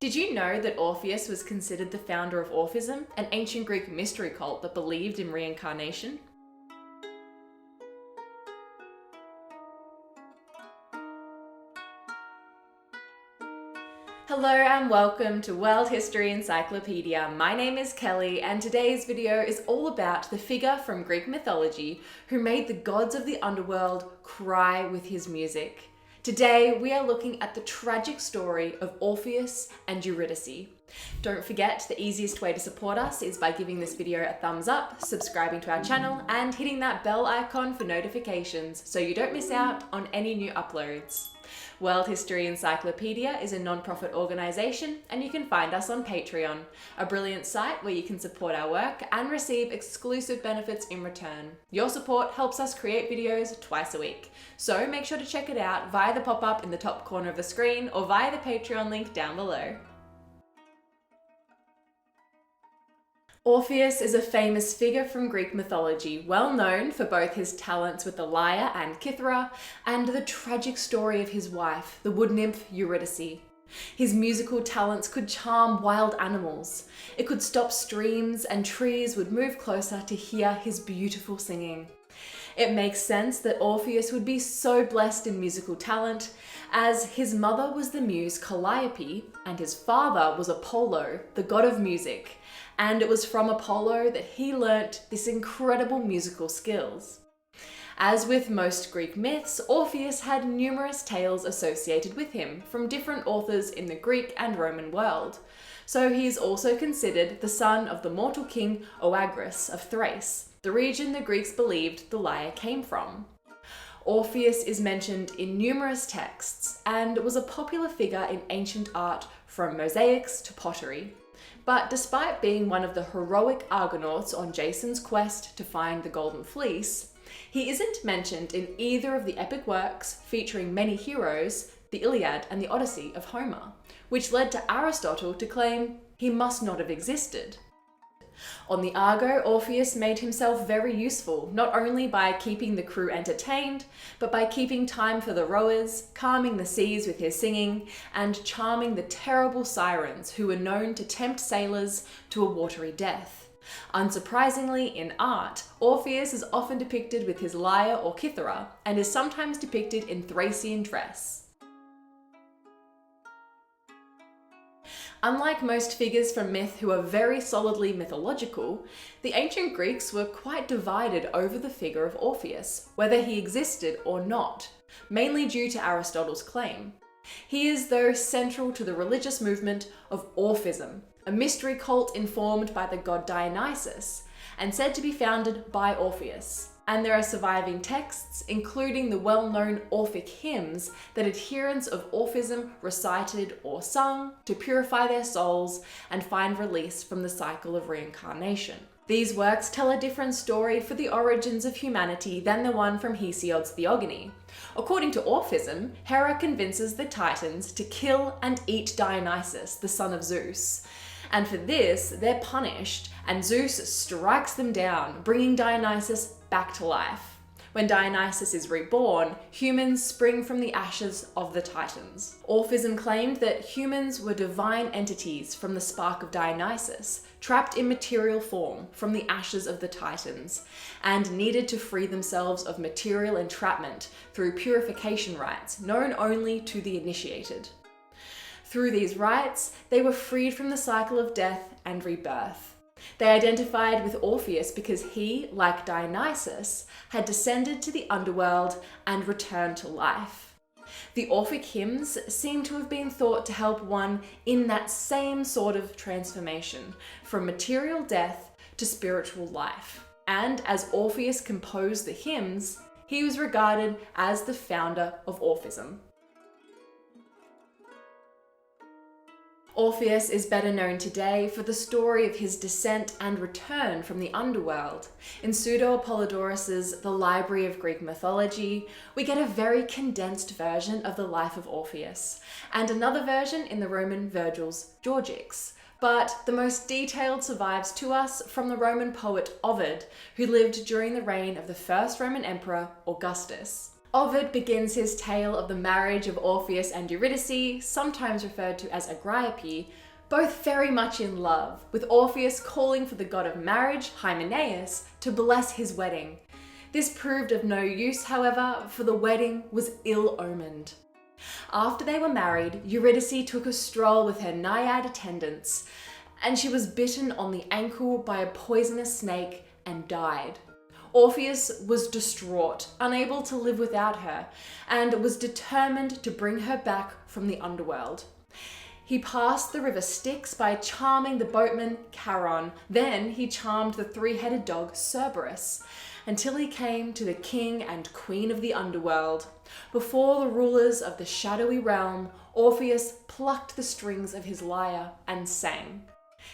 Did you know that Orpheus was considered the founder of Orphism, an ancient Greek mystery cult that believed in reincarnation? Hello and welcome to World History Encyclopedia. My name is Kelly and today's video is all about the figure from Greek mythology who made the gods of the underworld cry with his music. Today we are looking at the tragic story of Orpheus and Eurydice. Don't forget, the easiest way to support us is by giving this video a thumbs up, subscribing to our channel and hitting that bell icon for notifications so you don't miss out on any new uploads. World History Encyclopedia is a non-profit organisation and you can find us on Patreon, a brilliant site where you can support our work and receive exclusive benefits in return. Your support helps us create videos twice a week, so make sure to check it out via the pop-up in the top corner of the screen or via the Patreon link down below. Orpheus is a famous figure from Greek mythology, well known for both his talents with the lyre and kithara, and the tragic story of his wife, the wood nymph Eurydice. His musical talents could charm wild animals. It could stop streams, and trees would move closer to hear his beautiful singing. It makes sense that Orpheus would be so blessed in musical talent, as his mother was the muse Calliope, and his father was Apollo, the god of music. And it was from Apollo that he learnt this incredible musical skills. As with most Greek myths, Orpheus had numerous tales associated with him from different authors in the Greek and Roman world. So he is also considered the son of the mortal king Oagris of Thrace, the region the Greeks believed the lyre came from. Orpheus is mentioned in numerous texts and was a popular figure in ancient art from mosaics to pottery. But despite being one of the heroic Argonauts on Jason's quest to find the Golden Fleece, he isn't mentioned in either of the epic works featuring many heroes, the Iliad and the Odyssey of Homer, which led to Aristotle to claim he must not have existed. On the Argo, Orpheus made himself very useful, not only by keeping the crew entertained, but by keeping time for the rowers, calming the seas with his singing, and charming the terrible sirens who were known to tempt sailors to a watery death. Unsurprisingly, in art, Orpheus is often depicted with his lyre or kithara, and is sometimes depicted in Thracian dress. Unlike most figures from myth who are very solidly mythological, the ancient Greeks were quite divided over the figure of Orpheus, whether he existed or not, mainly due to Aristotle's claim. He is, though, central to the religious movement of Orphism, a mystery cult informed by the god Dionysus, and said to be founded by Orpheus. And there are surviving texts, including the well-known Orphic hymns that adherents of Orphism recited or sung to purify their souls and find release from the cycle of reincarnation. These works tell a different story for the origins of humanity than the one from Hesiod's Theogony. According to Orphism, Hera convinces the Titans to kill and eat Dionysus, the son of Zeus. And for this, they're punished, and Zeus strikes them down, bringing Dionysus back to life. When Dionysus is reborn, humans spring from the ashes of the Titans. Orphism claimed that humans were divine entities from the spark of Dionysus, trapped in material form from the ashes of the Titans, and needed to free themselves of material entrapment through purification rites known only to the initiated. Through these rites, they were freed from the cycle of death and rebirth. They identified with Orpheus because he, like Dionysus, had descended to the underworld and returned to life. The Orphic hymns seem to have been thought to help one in that same sort of transformation, from material death to spiritual life. And as Orpheus composed the hymns, he was regarded as the founder of Orphism. Orpheus is better known today for the story of his descent and return from the underworld. In Pseudo-Apollodorus's The Library of Greek Mythology, we get a very condensed version of the life of Orpheus, and another version in the Roman Virgil's Georgics. But the most detailed survives to us from the Roman poet Ovid, who lived during the reign of the first Roman emperor, Augustus. Ovid begins his tale of the marriage of Orpheus and Eurydice, sometimes referred to as Agriope, both very much in love, with Orpheus calling for the god of marriage, Hymenaeus, to bless his wedding. This proved of no use, however, for the wedding was ill-omened. After they were married, Eurydice took a stroll with her naiad attendants, and she was bitten on the ankle by a poisonous snake and died. Orpheus was distraught, unable to live without her, and was determined to bring her back from the underworld. He passed the river Styx by charming the boatman Charon. Then he charmed the three-headed dog Cerberus, until he came to the king and queen of the underworld. Before the rulers of the shadowy realm, Orpheus plucked the strings of his lyre and sang.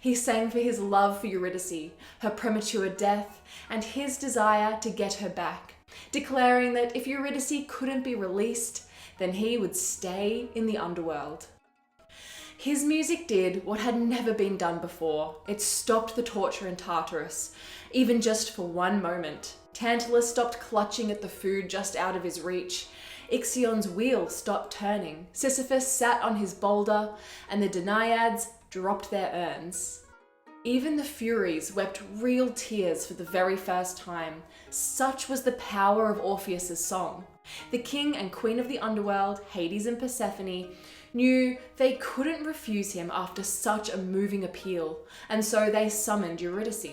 He sang for his love for Eurydice, her premature death, and his desire to get her back, declaring that if Eurydice couldn't be released, then he would stay in the underworld. His music did what had never been done before. It stopped the torture in Tartarus, even just for one moment. Tantalus stopped clutching at the food just out of his reach. Ixion's wheel stopped turning. Sisyphus sat on his boulder, and the Danaiads dropped their urns. Even the Furies wept real tears for the very first time. Such was the power of Orpheus's song. The king and queen of the underworld, Hades and Persephone, knew they couldn't refuse him after such a moving appeal, and so they summoned Eurydice.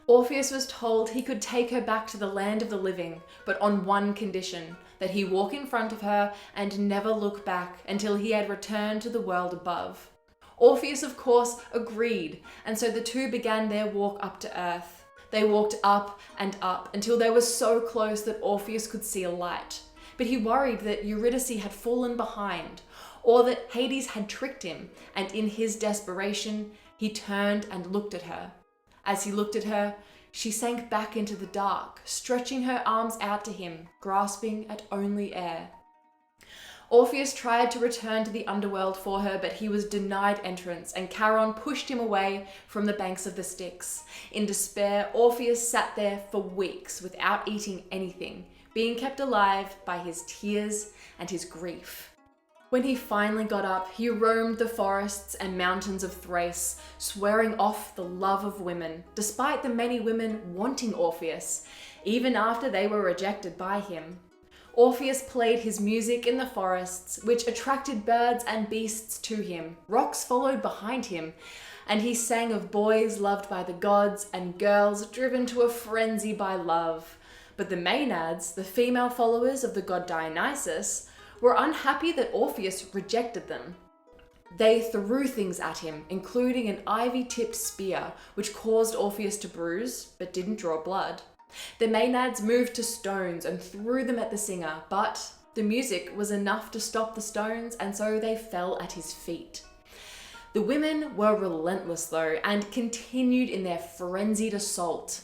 Orpheus was told he could take her back to the land of the living, but on one condition, that he walk in front of her and never look back until he had returned to the world above. Orpheus, of course, agreed, and so the two began their walk up to earth. They walked up and up until they were so close that Orpheus could see a light. But he worried that Eurydice had fallen behind, or that Hades had tricked him, and in his desperation, he turned and looked at her. As he looked at her, she sank back into the dark, stretching her arms out to him, grasping at only air. Orpheus tried to return to the underworld for her, but he was denied entrance, and Charon pushed him away from the banks of the Styx. In despair, Orpheus sat there for weeks without eating anything, being kept alive by his tears and his grief. When he finally got up, he roamed the forests and mountains of Thrace, swearing off the love of women, despite the many women wanting Orpheus, even after they were rejected by him. Orpheus played his music in the forests, which attracted birds and beasts to him. Rocks followed behind him, and he sang of boys loved by the gods and girls driven to a frenzy by love. But the Maenads, the female followers of the god Dionysus, were unhappy that Orpheus rejected them. They threw things at him, including an ivy-tipped spear, which caused Orpheus to bruise, but didn't draw blood. The Maenads moved to stones and threw them at the singer, but the music was enough to stop the stones, and so they fell at his feet. The women were relentless though, and continued in their frenzied assault.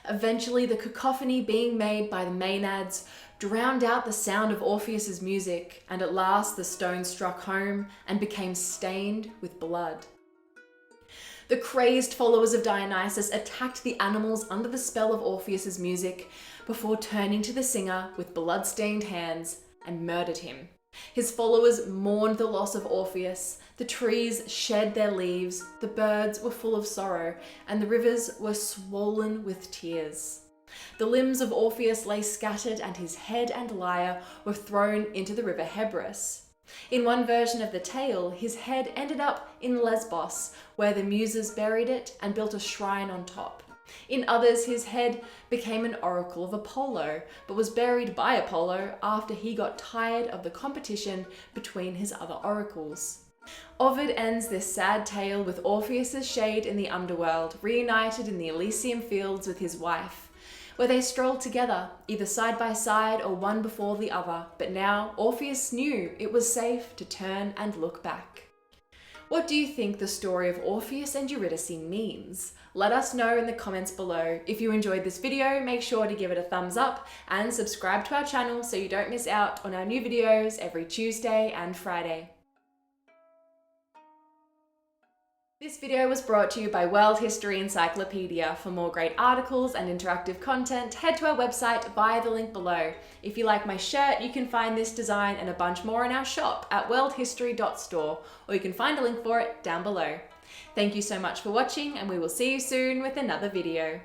Eventually, the cacophony being made by the Maenads drowned out the sound of Orpheus's music, and at last the stone struck home and became stained with blood. The crazed followers of Dionysus attacked the animals under the spell of Orpheus's music before turning to the singer with blood-stained hands and murdered him. His followers mourned the loss of Orpheus, the trees shed their leaves, the birds were full of sorrow, and the rivers were swollen with tears. The limbs of Orpheus lay scattered, and his head and lyre were thrown into the river Hebrus. In one version of the tale, his head ended up in Lesbos, where the Muses buried it and built a shrine on top. In others, his head became an oracle of Apollo, but was buried by Apollo after he got tired of the competition between his other oracles. Ovid ends this sad tale with Orpheus's shade in the underworld, reunited in the Elysium fields with his wife, where they strolled together, either side by side or one before the other, but now Orpheus knew it was safe to turn and look back. What do you think the story of Orpheus and Eurydice means? Let us know in the comments below. If you enjoyed this video, make sure to give it a thumbs up and subscribe to our channel so you don't miss out on our new videos every Tuesday and Friday. This video was brought to you by World History Encyclopedia. For more great articles and interactive content, head to our website via the link below. If you like my shirt, you can find this design and a bunch more in our shop at worldhistory.store, or you can find a link for it down below. Thank you so much for watching, and we will see you soon with another video.